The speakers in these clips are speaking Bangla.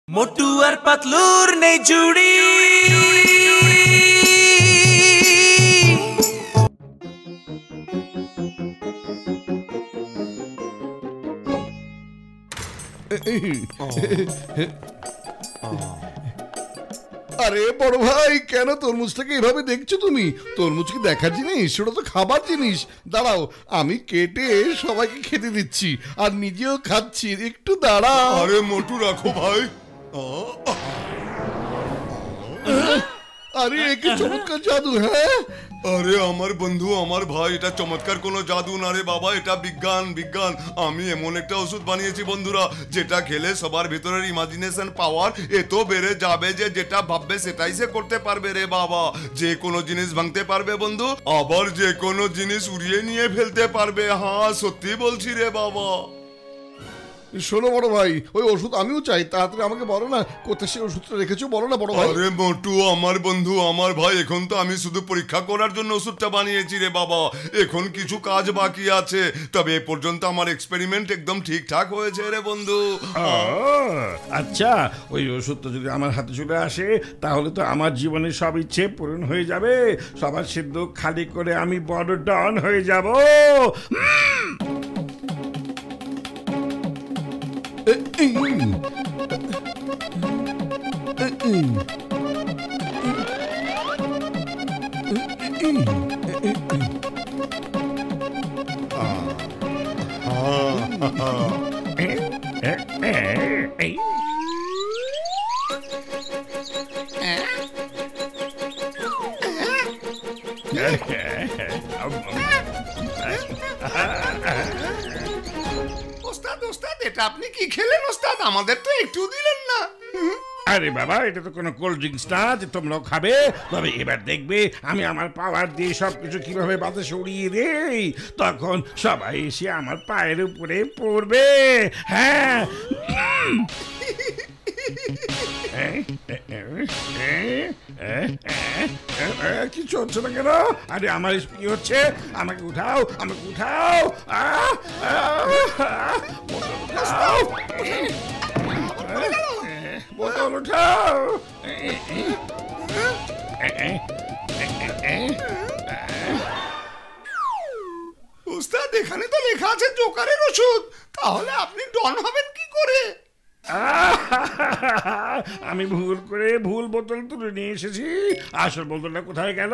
मोटू और पतलूर ने जुड़ी আরে বড় ভাই, কেন তরমুজটাকে এভাবে দেখছো তুমি? তরমুজ কি দেখার জিনিস? ওটা তো খাবার জিনিস। দাঁড়াও, আমি কেটে সবাইকে খেতে দিচ্ছি আর নিজেও খাচ্ছি, একটু দাঁড়াও। আরে মোটু রাখো ভাই। আরে কি চমৎকার জাদু! হ্যাঁ, আরে আমার বন্ধু, আমার ভাই, এটা চমৎকার কোনো জাদু না রে বাবা, এটা বিজ্ঞান। বিজ্ঞান। আমি এমন একটা ওষুধ বানিয়েছি বন্ধুরা, যেটা খেলে সবার ভিতরের ইমাজিনেশন পাওয়ার এত বেড়ে যাবে যে যেটা ভাববে সেটাই সে করতে পারবে রে বাবা। যে কোনো জিনিস ভাঙতে পারবে বন্ধু, আবার যে কোনো জিনিস উড়িয়ে নিয়ে ফেলতে পারবে। হ্যাঁ, সত্যি বলছি রে বাবা। শোনো বড় ভাই, ওই ওষুধ আমিও চাই। তাড়াতাড়ি আমাকে বলো না, কোথায় সেই ওষুধটা রেখেছো, বলো না বড় ভাই। আরে মোটু, আমার বন্ধু, আমার ভাই, এখন তো আমি শুধু পরীক্ষা করার জন্য ওষুধটা বানিয়েছি রে বাবা। এখন কিছু কাজ বাকি আছে, তবে এ পর্যন্ত আমার এক্সপেরিমেন্ট একদম ঠিকঠাক হয়েছে রে বন্ধু। আচ্ছা, ওই ওষুধটা যদি আমার হাতে চলে আসে তাহলে তো আমার জীবনের সব ইচ্ছে পূরণ হয়ে যাবে। সবার সিদ্ধ খালি করে আমি বড় ডন হয়ে যাব। ওস্তাদ, ওস্তাদ, এটা আপনি কি খেলেন ওস্তাদ? আমাদের তো একটু দিলেন না। আরে বাবা, এটা তো কোনো কোল্ড ড্রিঙ্কস না যে তোমরাও খাবে। তবে এবার দেখবে আমি আমার পাওয়ার দিয়ে সবকিছু কিভাবে বাতাসে উড়িয়ে দেই। তখন সবাই এসে আমার পায়ের উপরে পড়বে। হ্যাঁ, কিছু হচ্ছে না কেন? আরে আমার কি হচ্ছে? আমাকে উঠাও, আমাকে উঠাও, বোতল উঠাও। ওস্তাদ, এখানে তো লেখা আছে জোকারের ওষুধ, তাহলে আপনি ডন হবেন কি করে? আমি ভুল করে ভুল বোতল তুলে নিয়ে এসেছি। আসল বোতলটা কোথায় গেল?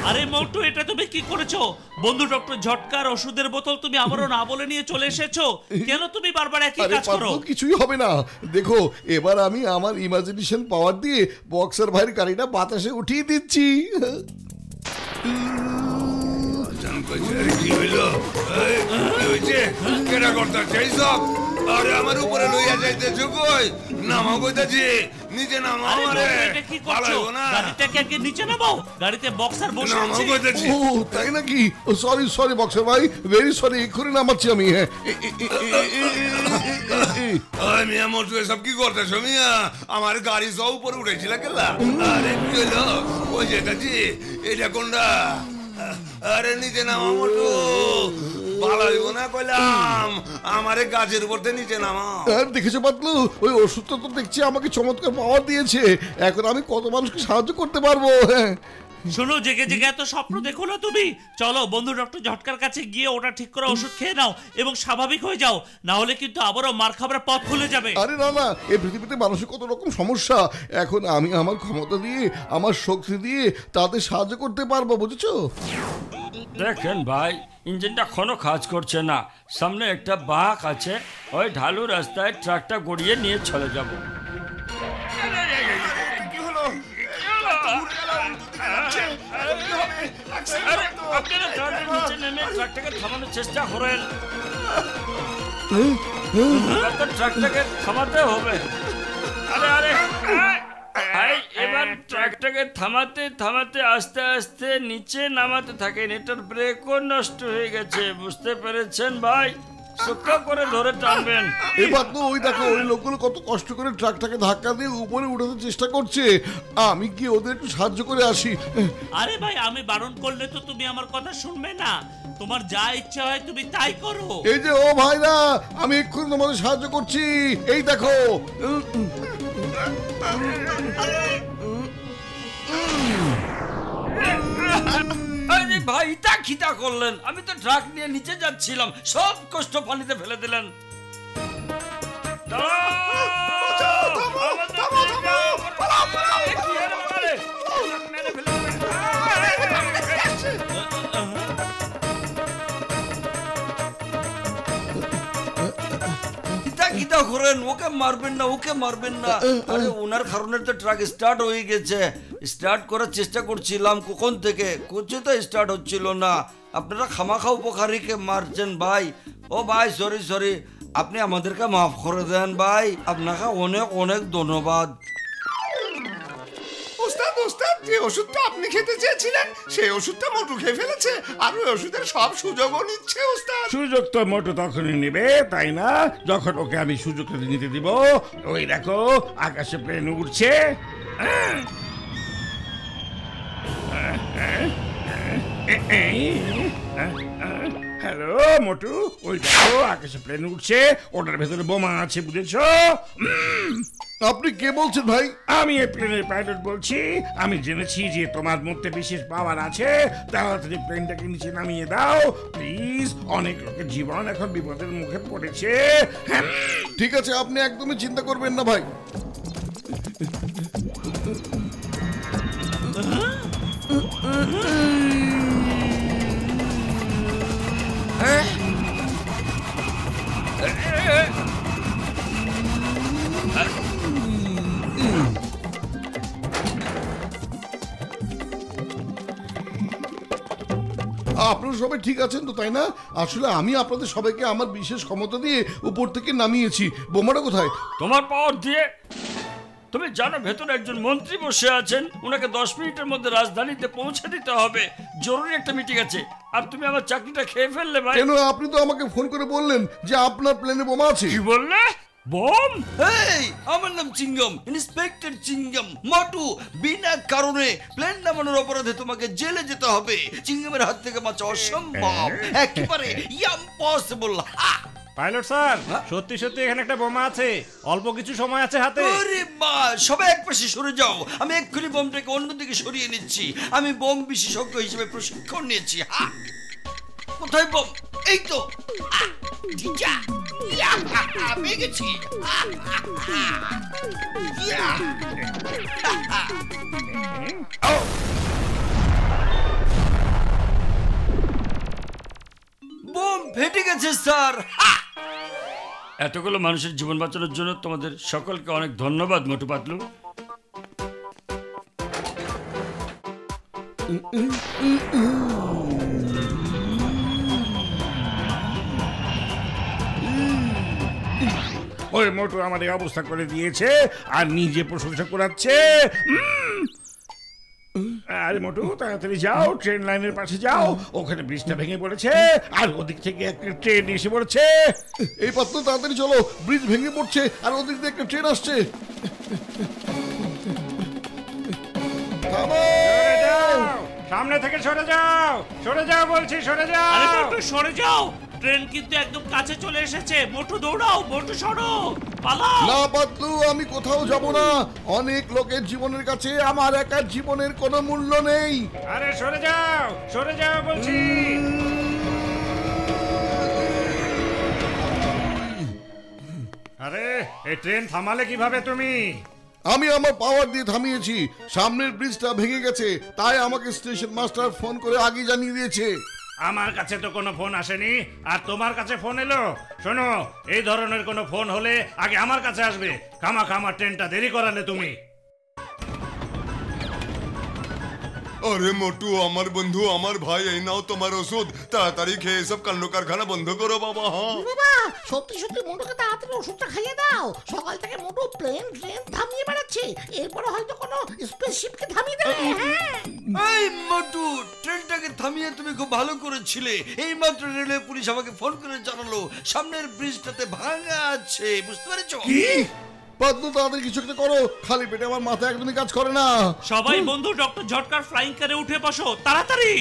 আরে মোটু, এটা তুমি কি করেছো? বন্ধু ডক্টর ঝটকার ওষুধের বোতল তুমি আমারও না বলে নিয়ে চলে এসেছো। কেন তুমি বারবার একই কাজ করো? কিছুই হবে না, দেখো এবার আমি আমার ইমাজিনেশন পাওয়ার দিয়ে বক্সার ভাইয়ের গাড়িটা বাতাসে উঠিয়ে দিচ্ছি। আরে আমার উপরে লইয়া যাইতেছো কই? নামাও কইতাছি, নিচে নামাও। আরে এটা কি করছো? গাড়িটাকে আগে নিচে নামাও, গাড়িতে বক্সার বসে আছে। ও তাই নাকি? সরি সরি বক্সার ভাই, ভেরি সরি, এক্ষুনি নামাচ্ছি আমি। হ্যাঁ, মিয়া মোটু, এসব কি করতেছো মিয়া? আমার গাড়ি সব উপরে উঠেছিল কেলা? আরে কি হলো? ওই যেটাছি, এটা কোনটা? আরে নিচে নামা মোটু, ভালো হইব না কইলাম। আমারে গাছের উপর থেকে নিচে নামা। দেখেছো পাতলু, ওই ওষুধটা তো দেখছি আমাকে চমৎকার পাওয়ার দিয়েছে। এখন আমি কত মানুষকে সাহায্য করতে পারবো। হ্যাঁ, শোনো, জেগে জেগে এত স্বপ্ন দেখো না তুমি। চলো বন্ধু ডক্টর ঝটকার কাছে গিয়ে ওটা ঠিক করে ওষুধ খেয়ে নাও এবং স্বাভাবিক হয়ে যাও, না হলে কিন্তু আবারও মার খাবার পথ খুলে যাবে। আরে না না, এই পৃথিবীতে মানুষের কত রকম সমস্যা। এখন আমি আমার ক্ষমতা দিয়ে, আমার শক্তি দিয়ে তাদের সাহায্য করতে পারবো, বুঝেছো? দেখেন ভাই, ইঞ্জিনটা এখনো কাজ করছে না। সামনে একটা বাঁক আছে, ওই ঢালু রাস্তায় ট্রাকটা গড়িয়ে নিয়ে চলে যাব। ট্রাকটাকে থামানোর চেষ্টা করেন, ট্রাকটাকে থামাতে হবে। আরে আরে, এবার ট্রাকটাকে থামাতে থামাতে আস্তে আস্তে নিচে নামাতে থাকেন। এটার ব্রেকও নষ্ট হয়ে গেছে, বুঝতে পেরেছেন ভাই? শক্ত করে ধরে টানবেন। এবার তো ওই দেখো ওই লোকগুলো কত কষ্ট করে ট্রাকটাকে ধাক্কা দিয়ে উপরে উঠাতে চেষ্টা করছে, আমি কি ওদের একটু সাহায্য করে আসি। আরে ভাই, আমি বারণ করলে তো তুমি আমার কথা শুনবে না, তোমার যা ইচ্ছা হয় তুমি তাই করো। এই যে ও ভাইরা, আমি এক্ষুনি তোমাদের সাহায্য করছি, এই দেখো। আরে ভাই, তা খিতা করলেন, আমি তো ট্রাক নিয়ে নিচে যাচ্ছিলাম, সব কষ্ট পানিতে ফেলে দিলেন। কিতা করেন, ওকে মারবেন না, ওকে মারবেন না। আরে ওনার কারণে তো ট্রাক স্টার্ট হয়ে গেছে, স্টার্ট করার চেষ্টা করছিলাম কখন থেকে, কোচে তো স্টার্ট হচ্ছিল না। আপনারা খামাখা উপকারীকে মারছেন ভাই। ও ভাই, সরি সরি, আপনি আমাদেরকে মাফ করে দেন ভাই, আপনাকে অনেক অনেক ধন্যবাদ। ওস্তাদ ওস্তাদ, যে ওষুধটা আপনি খেতে চেয়েছিলেন সেই ওষুধটা মোটু খেয়ে ফেলেছে, আর ওই ওষুধের সব সুযোগও নিচ্ছে ওস্তাদ। সুযোগ তো মোটু তখনই নেবে, তাই না, যখন ওকে আমি সুযোগ নিতে দিব। ওই দেখো আকাশে প্লেন উড়ছে। হ্যালো মোটু, ওই দেখো আকাশে প্লেন উঠছে, ওটার ভেতরে বোমা আছে, বুঝেছো? আপনি কে বলছেন ভাই? আমি এই প্লেনের পাইলট বলছি। আমি জেনেছি যে তোমার মধ্যে বিশেষ পাওয়ার আছে, তাড়াতাড়ি প্লেনটাকে নিচে নামিয়ে দাও প্লিজ, অনেক লোকের জীবন এখন বিপদের মুখে পড়েছে। ঠিক আছে, আপনি একদমই চিন্তা করবেন না ভাই। আপনারা সবাই ঠিক আছেন তো, তাই না? আসলে আমি আপনাদের সবাইকে আমার বিশেষ ক্ষমতা দিয়ে উপর থেকে নামিয়েছি। বোমাটা কোথায়? তোমার পাওয়ার দিয়ে? তুমি জানো ভেতরে একজন মন্ত্রী বসে আছেন, ওনাকে 10 মিনিটের মধ্যে রাজধানীতে পৌঁছে দিতে হবে, জরুরি একটা মিটিং আছে, আর তুমি আমার চাকরিটা খেয়ে ফেললে ভাই। কেন? আপনি তো আমাকে ফোন করে বললেন যে আপনার প্লেনে বোমা আছে। কি বললে? বম? এই, আমার নাম চিঙ্গম, ইন্সপেক্টর চিঙ্গম। মোটু, বিনা কারণে প্লেন নামানোর অপরাধে তোমাকে জেলে যেতে হবে। চিঙ্গমের হাত থেকে বাঁচা অসম্ভব, একেবারে ইম্পসিবল। পাইলট স্যার, সত্যি সত্যি এখানে একটা বোমা আছে, অল্প কিছু সময় আছে হাতে। আরে বাহ, সবাই একপাশে সরে যাও, আমি এক্ষুনি বোমটাকে অন্যদিকে সরিয়ে নিচ্ছি। আমি বোম বিশেষজ্ঞ হিসেবে প্রশিক্ষণ নিয়েছি। কোথায় বোম? এই তো, পেয়ে গেছি। বোম ফেটে গেছে স্যার। এতগুলো মানুষের জীবন বাঁচানোর জন্য তোমাদের সকলকে অনেক ধন্যবাদ মোটু পাতলু। ওই মোটু আমাদের অবস্থা করে দিয়েছে আর নিজে প্রশংসা করাচ্ছে। আরে মোটু, তাড়াতাড়ি যাও, ট্রেন লাইনের পাশে যাও, ওখানে ব্রিজটা ভেঙে পড়েছে আর ওদিক থেকে একটা ট্রেন এসে পড়েছে। এই পাত্র, তাড়াতাড়ি চলো, ব্রিজ ভেঙে পড়ছে আর ওদিক দিয়ে একটা ট্রেন আসছে। সামনে থেকে সরে যাও, সরে যাও বলছি, সরে যাও। আরে মোটু, সরে যাও, ট্রেন কিন্তু একদম কাছে চলে এসেছে। মোটু দৌড়াও, মোটু সরো, পালাও। না পাতলু, আমি কোথাও যাব না। অনেক লোকের জীবনের কাছে আমার একার জীবনের কোনো মূল্য নেই। আরে সরে যাও, সরে যাও বলছি। আরে এই ট্রেন থামালে কিভাবে তুমি? আমি আমার পাওয়ার দিয়ে থামিয়েছি। সামনের ব্রিজটা ভেঙে গেছে, তাই আমাকে স্টেশন মাস্টার ফোন করে আগে জানিয়ে দিয়েছে। আমার কাছে তো কোনো ফোন আসেনি, আর তোমার কাছে ফোন এলো? শোনো, এই ধরনের কোনো ফোন হলে আগে আমার কাছে আসবে। খামাখা আমার ট্রেনটা দেরি করালে তুমি। আরে মোটু, আমার বন্ধু, আমার ভাই, এই নাও তোমার ওষুধ, তাড়াতাড়ি খেয়ে সব কাণ্ড কারখানা বন্ধ করো বাবা। হ্যাঁ বাবা, সত্যি সত্যি মোটুকে তাড়াতাড়ি ওষুধটা খাইয়ে দাও। সকাল থেকে মোটু প্লেন ট্রেন থামিয়ে বেড়াচ্ছে, এরপরে হয়তো কোনো স্পেসশিপকে থামিয়ে দেবে। এই মোটু, ট্রেনটাকে থামিয়ে তুমি খুব ভালো করেছিলে। এই মাত্র রেলওয়ে পুলিশ আমাকে ফোন করে জানালো সামনের ব্রিজটাতে ভাঙা আছে, বুঝতে পেরেছো? পাতলু তাড়াতাড়ি কিছু একটা করো, খালি পেটে আমার মাথা একদমই কাজ করে না। সবাই বন্ধু ডক্টর ঝটকার ফ্লাইং কারে উঠে বসো তাড়াতাড়ি।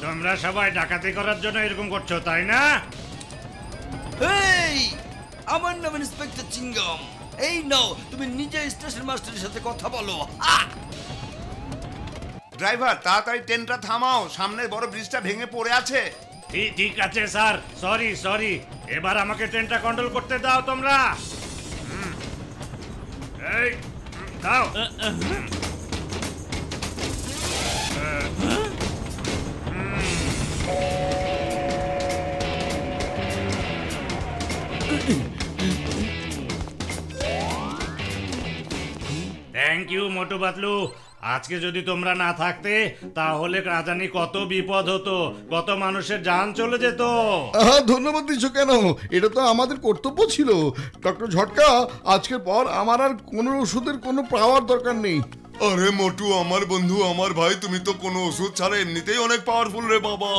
তোমরা সবাই ডাকাতি করার জন্য এরকম করছো, তাই না? এই, আমার নাম ইন্সপেক্টর চিংগম। এই নাও, তুমি নিজে স্টেশন মাস্টারের সাথে কথা বলো। ড্রাইভার তাড়াতাড়ি ট্রেনটা থামাও, সামনে বড় ব্রিজটা ভেঙে পড়ে আছে। ঠিক আছে স্যার, সরি। এবার আমাকে ট্রেনটা কন্ট্রোল করতে দাও তোমরা। এই দাও। Thank you Motu Patlu. আজকে যদি তোমরা না থাকতে তাহলে রাজানি কত বিপদ হতো, কত মানুষের জান চলে যেত। ধন্যবাদ দিচ্ছ কেন? এটা তো আমাদের কর্তব্য ছিল। ডক্টর ঝটকা, আজকের পর আমার আর কোনো ওষুধের কোনো পাওয়ার দরকার নেই। আরে মোটু আমার বন্ধু, আমার ভাই, তুমি তো কোনো ওষুধ ছাড়া এমনিতেই অনেক পাওয়ারফুল রে বাবা।